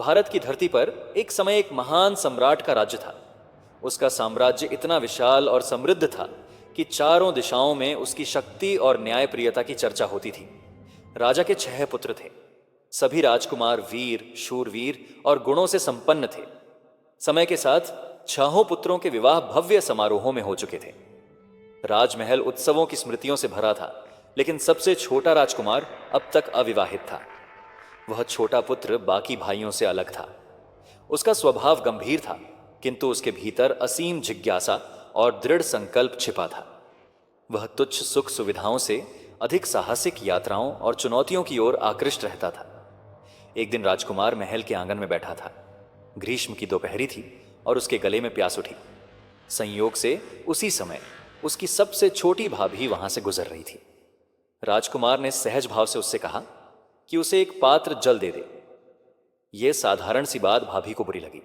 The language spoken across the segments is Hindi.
भारत की धरती पर एक समय एक महान सम्राट का राज्य था। उसका साम्राज्य इतना विशाल और समृद्ध था कि चारों दिशाओं में उसकी शक्ति और न्यायप्रियता की चर्चा होती थी। राजा के 6 पुत्र थे। सभी राजकुमार वीर, शूरवीर और गुणों से संपन्न थे। समय के साथ 6 पुत्रों के विवाह भव्य समारोहों में हो चुके थे। राजमहल उत्सवों की स्मृतियों से भरा था, लेकिन सबसे छोटा राजकुमार अब तक अविवाहित था। वह छोटा पुत्र बाकी भाइयों से अलग था। उसका स्वभाव गंभीर था, किंतु उसके भीतर असीम जिज्ञासा और दृढ़ संकल्प छिपा था। वह तुच्छ सुख सुविधाओं से अधिक साहसिक यात्राओं और चुनौतियों की ओर आकृष्ट रहता था। एक दिन राजकुमार महल के आंगन में बैठा था। ग्रीष्म की दोपहरी थी और उसके गले में प्यास उठी। संयोग से उसी समय उसकी सबसे छोटी भाभी वहां से गुजर रही थी। राजकुमार ने सहज भाव से उससे कहा कि उसे एक पात्र जल दे दे। यह साधारण सी बात भाभी को बुरी लगी।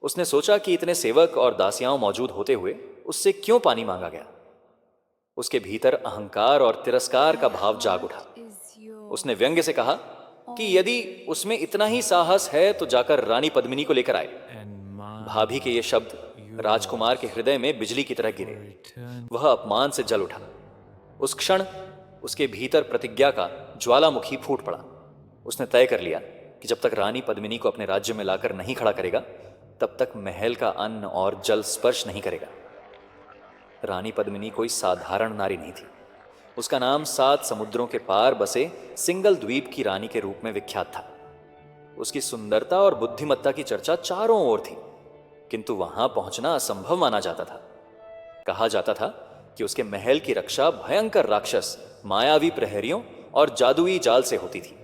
उसने सोचा कि इतने सेवक और दासियां मौजूद होते हुए उससे क्यों पानी मांगा गया। उसके भीतर अहंकार और तिरस्कार का भाव जाग उठा। उसने व्यंग्य से कहा कि यदि उसमें इतना ही साहस है तो जाकर रानी पद्मिनी को लेकर आए। भाभी के ये शब्द राजकुमार के हृदय में बिजली की तरह गिरे। वह अपमान से जल उठा। उस क्षण उसके भीतर प्रतिज्ञा का ज्वालामुखी फूट पड़ा। उसने तय कर लिया कि जब तक रानी पद्मिनी को अपने राज्य में लाकर नहीं खड़ा करेगा, तब तक महल का अन्न और जल स्पर्श नहीं करेगा। रानी पद्मिनी कोई साधारण नारी नहीं थी। उसका नाम 7 समुद्रों के पार बसे सिंगल द्वीप की रानी के रूप में विख्यात था। उसकी सुंदरता और बुद्धिमत्ता की चर्चा चारों ओर थी, किंतु वहां पहुंचना असंभव माना जाता था। कहा जाता था कि उसके महल की रक्षा भयंकर राक्षस, मायावी प्रहरियों और जादुई जाल से होती थी।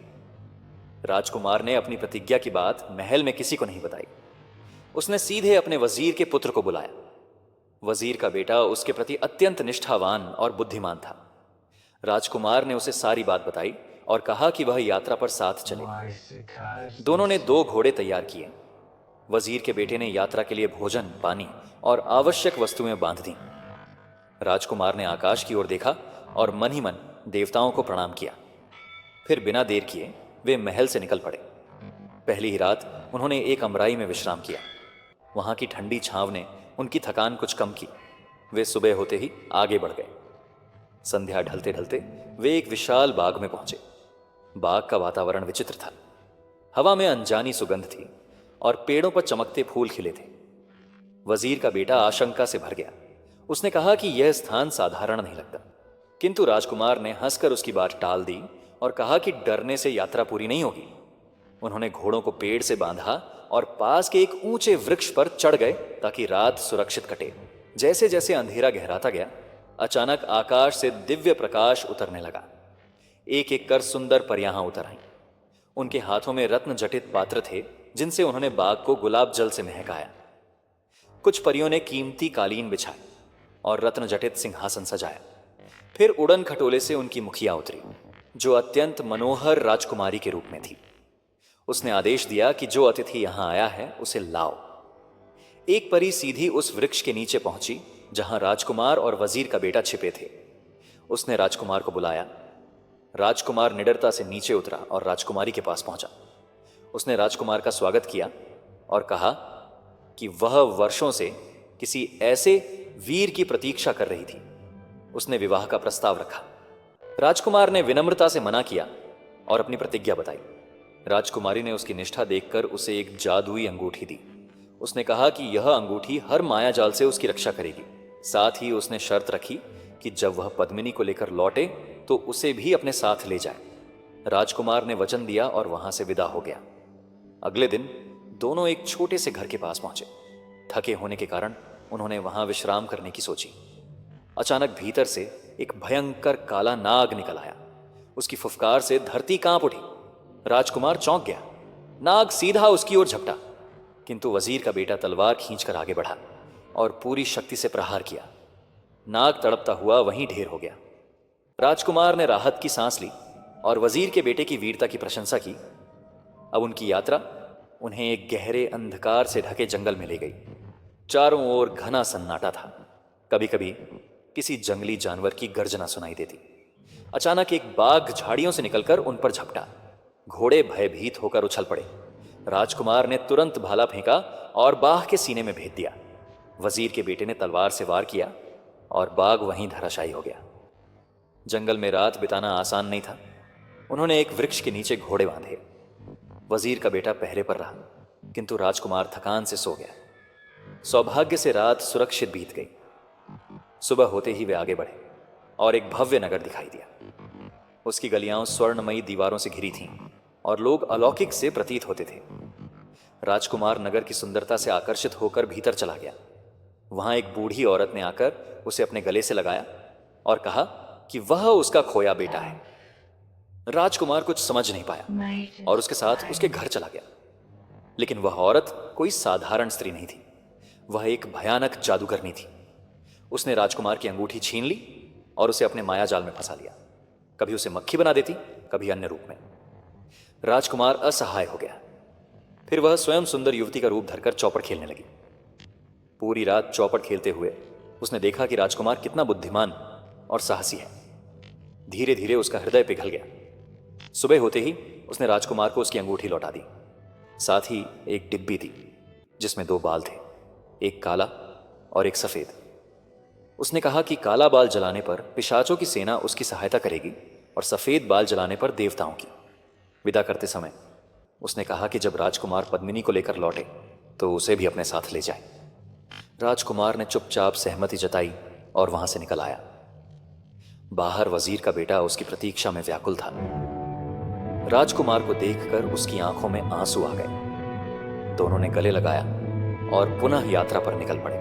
राजकुमार ने अपनी प्रतिज्ञा की बात महल में किसी को नहीं बताई। उसने सीधे अपने वजीर के पुत्र को बुलाया। वजीर का बेटा उसके प्रति अत्यंत निष्ठावान और बुद्धिमान था। राजकुमार ने उसे सारी बात बताई और कहा कि वह यात्रा पर साथ चले। दोनों ने 2 घोड़े तैयार किए। वजीर के बेटे ने यात्रा के लिए भोजन, पानी और आवश्यक वस्तुएं बांध दी। राजकुमार ने आकाश की ओर देखा और मन ही मन देवताओं को प्रणाम किया। फिर बिना देर किए वे महल से निकल पड़े। पहली ही रात उन्होंने एक अमराई में विश्राम किया। वहां की ठंडी छांव ने उनकी थकान कुछ कम की। वे सुबह होते ही आगे बढ़ गए। संध्या ढलते ढलते वे एक विशाल बाग में पहुंचे। बाग का वातावरण विचित्र था। हवा में अनजानी सुगंध थी और पेड़ों पर चमकते फूल खिले थे। वजीर का बेटा आशंका से भर गया। उसने कहा कि यह स्थान साधारण नहीं लगता, किंतु राजकुमार ने हंसकर उसकी बात टाल दी और कहा कि डरने से यात्रा पूरी नहीं होगी। उन्होंने घोड़ों को पेड़ से बांधा और पास के एक ऊंचे वृक्ष पर चढ़ गए ताकि रात सुरक्षित कटे। जैसे जैसे अंधेरा गहराता गया, अचानक आकाश से दिव्य प्रकाश उतरने लगा। एक एक कर सुंदर परियां उतर आईं। उनके हाथों में रत्न जटित पात्र थे, जिनसे उन्होंने बाग को गुलाब जल से महकाया। कुछ परियों ने कीमती कालीन बिछाए और रत्न जटित सिंहासन सजाया। फिर उड़न खटोले से उनकी मुखिया उतरी, जो अत्यंत मनोहर राजकुमारी के रूप में थी। उसने आदेश दिया कि जो अतिथि यहां आया है उसे लाओ। एक परी सीधी उस वृक्ष के नीचे पहुंची जहां राजकुमार और वजीर का बेटा छिपे थे। उसने राजकुमार को बुलाया। राजकुमार निडरता से नीचे उतरा और राजकुमारी के पास पहुंचा। उसने राजकुमार का स्वागत किया और कहा कि वह वर्षों से किसी ऐसे वीर की प्रतीक्षा कर रही थी। उसने विवाह का प्रस्ताव रखा। राजकुमार ने विनम्रता से मना किया और अपनी प्रतिज्ञा बताई। राजकुमारी ने उसकी निष्ठा देखकर उसे एक जादुई अंगूठी दी। उसने कहा कि यह अंगूठी हर माया जाल से उसकी रक्षा करेगी। साथ ही उसने शर्त रखी कि जब वह पद्मिनी को लेकर लौटे तो उसे भी अपने साथ ले जाए। राजकुमार ने वचन दिया और वहां से विदा हो गया। अगले दिन दोनों एक छोटे से घर के पास पहुंचे। थके होने के कारण उन्होंने वहां विश्राम करने की सोची। अचानक भीतर से एक भयंकर काला नाग निकल आया। उसकी फुफकार से धरती कांप उठी। राजकुमार चौंक गया। नाग सीधा उसकी ओर झपटा, किंतु वजीर का बेटा तलवार खींचकर आगे बढ़ा और पूरी शक्ति से प्रहार किया। नाग तड़पता हुआ वहीं ढेर हो गया। राजकुमार ने राहत की सांस ली और वजीर के बेटे की वीरता की प्रशंसा की। अब उनकी यात्रा उन्हें एक गहरे अंधकार से ढके जंगल में ले गई। चारों ओर घना सन्नाटा था। कभी कभी किसी जंगली जानवर की गर्जना सुनाई देती। अचानक एक बाघ झाड़ियों से निकलकर उन पर झपटा। घोड़े भयभीत होकर उछल पड़े। राजकुमार ने तुरंत भाला फेंका और बाघ के सीने में भेद दिया। वजीर के बेटे ने तलवार से वार किया और बाघ वहीं धराशायी हो गया। जंगल में रात बिताना आसान नहीं था। उन्होंने एक वृक्ष के नीचे घोड़े बांधे। वजीर का बेटा पहरे पर रहा, किंतु राजकुमार थकान से सो गया। सौभाग्य से रात सुरक्षित बीत गई। सुबह होते ही वे आगे बढ़े और एक भव्य नगर दिखाई दिया। उसकी गलियां स्वर्णमयी दीवारों से घिरी थीं और लोग अलौकिक से प्रतीत होते थे। राजकुमार नगर की सुंदरता से आकर्षित होकर भीतर चला गया। वहां एक बूढ़ी औरत ने आकर उसे अपने गले से लगाया और कहा कि वह उसका खोया बेटा है। राजकुमार कुछ समझ नहीं पाया और उसके साथ उसके घर चला गया। लेकिन वह औरत कोई साधारण स्त्री नहीं थी, वह एक भयानक जादूगरनी थी। उसने राजकुमार की अंगूठी छीन ली और उसे अपने माया जाल में फंसा लिया। कभी उसे मक्खी बना देती, कभी अन्य रूप में। राजकुमार असहाय हो गया। फिर वह स्वयं सुंदर युवती का रूप धरकर चौपड़ खेलने लगी। पूरी रात चौपड़ खेलते हुए उसने देखा कि राजकुमार कितना बुद्धिमान और साहसी है। धीरे धीरे उसका हृदय पिघल गया। सुबह होते ही उसने राजकुमार को उसकी अंगूठी लौटा दी। साथ ही एक डिब्बी थी जिसमें 2 बाल थे, एक काला और एक सफेद। उसने कहा कि काला बाल जलाने पर पिशाचों की सेना उसकी सहायता करेगी और सफेद बाल जलाने पर देवताओं की। विदा करते समय उसने कहा कि जब राजकुमार पद्मिनी को लेकर लौटे तो उसे भी अपने साथ ले जाए। राजकुमार ने चुपचाप सहमति जताई और वहां से निकल आया। बाहर वजीर का बेटा उसकी प्रतीक्षा में व्याकुल था। राजकुमार को देखकर उसकी आंखों में आंसू आ गए। दोनों ने गले लगाया और पुनः यात्रा पर निकल पड़े।